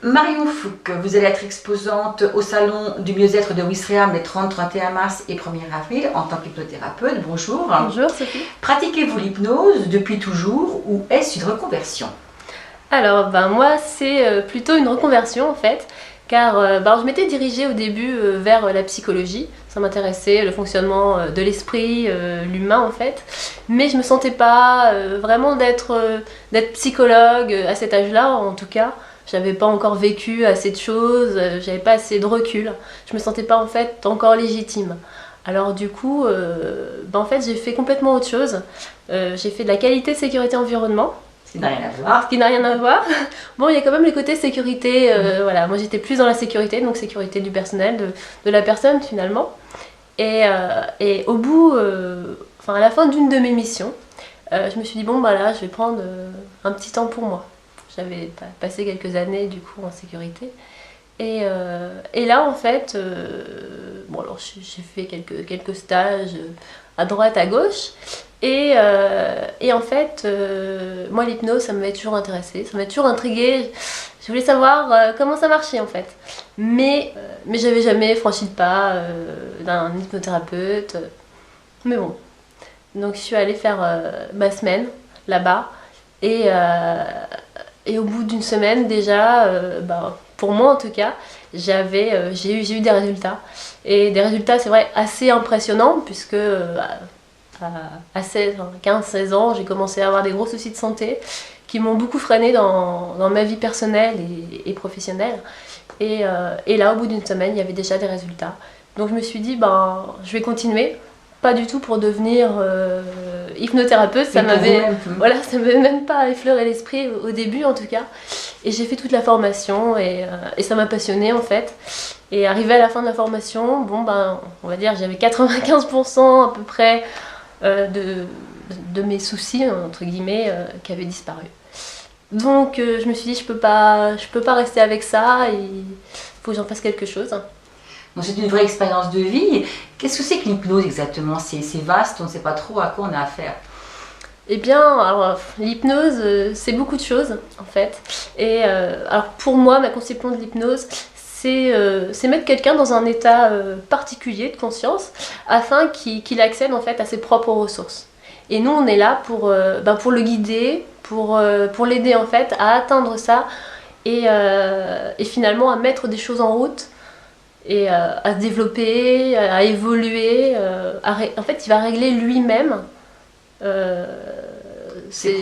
Marion Fouque, vous allez être exposante au salon du mieux-être de Ouistreham les 30, 31 mars et 1er avril en tant qu'hypnothérapeute. Bonjour. Bonjour Sophie. Pratiquez-vous l'hypnose depuis toujours ou est-ce une reconversion? Alors moi c'est plutôt une reconversion en fait, car je m'étais dirigée au début vers la psychologie. Ça m'intéressait, le fonctionnement de l'esprit, l'humain en fait, mais je me sentais pas vraiment d'être psychologue à cet âge-là en tout cas. J'avais pas encore vécu assez de choses, j'avais pas assez de recul, je me sentais pas en fait encore légitime. Alors du coup, en fait j'ai fait complètement autre chose. J'ai fait de la qualité, sécurité, environnement. Ce qui n'a rien à voir. Ce qui n'a rien à voir. Bon, il y a quand même les côtés sécurité, voilà, moi j'étais plus dans la sécurité, donc sécurité du personnel, de la personne finalement. Et au bout, à la fin d'une de mes missions, je me suis dit bon bah là je vais prendre un petit temps pour moi. J'avais passé quelques années du coup en sécurité. Et là en fait, alors j'ai fait quelques stages à droite, à gauche. Et en fait, moi l'hypnose ça m'avait toujours intéressée, ça m'avait toujours intriguée. Je voulais savoir comment ça marchait en fait. Mais j'avais jamais franchi le pas d'un hypnothérapeute. Mais bon. Donc je suis allée faire ma semaine là-bas. Et au bout d'une semaine déjà, pour moi en tout cas, j'ai eu des résultats. Et des résultats, c'est vrai, assez impressionnants, puisque à 15-16 ans, j'ai commencé à avoir des gros soucis de santé qui m'ont beaucoup freinée dans ma vie personnelle et professionnelle. Et là, au bout d'une semaine, il y avait déjà des résultats. Donc je me suis dit, je vais continuer. Pas du tout pour devenir hypnothérapeute, ça m'avait même pas effleuré l'esprit au début en tout cas. Et j'ai fait toute la formation et ça m'a passionnée en fait. Et arrivé à la fin de la formation, on va dire j'avais 95% à peu près de mes soucis entre guillemets qui avaient disparu. Donc je me suis dit je peux pas rester avec ça, il faut que j'en fasse quelque chose. Donc c'est une vraie expérience de vie. Qu'est-ce que c'est que l'hypnose exactement? C'est vaste, on ne sait pas trop à quoi on a affaire. Eh bien, alors l'hypnose, c'est beaucoup de choses en fait. Et alors pour moi, ma conception de l'hypnose, c'est mettre quelqu'un dans un état particulier de conscience afin qu'il accède en fait à ses propres ressources. Et nous, on est là pour le guider, pour l'aider en fait à atteindre ça et finalement à mettre des choses en route. Et à se développer, à évoluer, en fait il va régler lui-même ses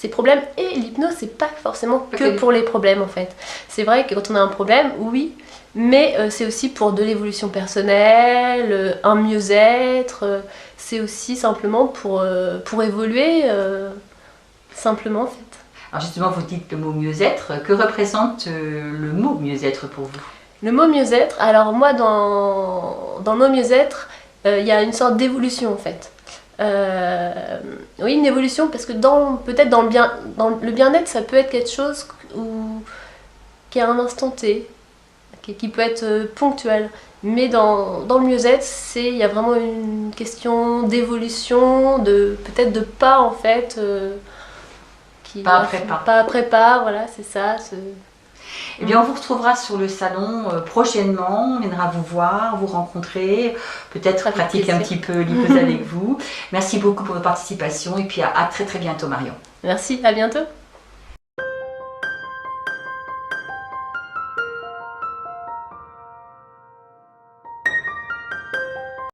problèmes. Et l'hypnose c'est pas forcément que pour les problèmes en fait. C'est vrai que quand on a un problème, oui, mais c'est aussi pour de l'évolution personnelle, un mieux-être, c'est aussi simplement pour évoluer simplement en fait. Alors justement vous dites le mot mieux-être, que représente le mot mieux-être pour vous? Le mot mieux-être, alors moi dans le mot mieux-être, il y a une sorte d'évolution en fait. Oui, une évolution parce que peut-être dans le bien-être, ça peut être quelque chose qui est à un instant T, qui peut être ponctuel. Mais dans le mieux-être, il y a vraiment une question d'évolution, peut-être de pas en fait. Pas après pas. Voilà, c'est ça. Eh bien, on vous retrouvera sur le salon prochainement, on viendra vous voir, vous rencontrer, peut-être pratiquer un petit peu l'hypnose avec vous. Merci beaucoup pour votre participation et puis à très très bientôt Marion. Merci, à bientôt.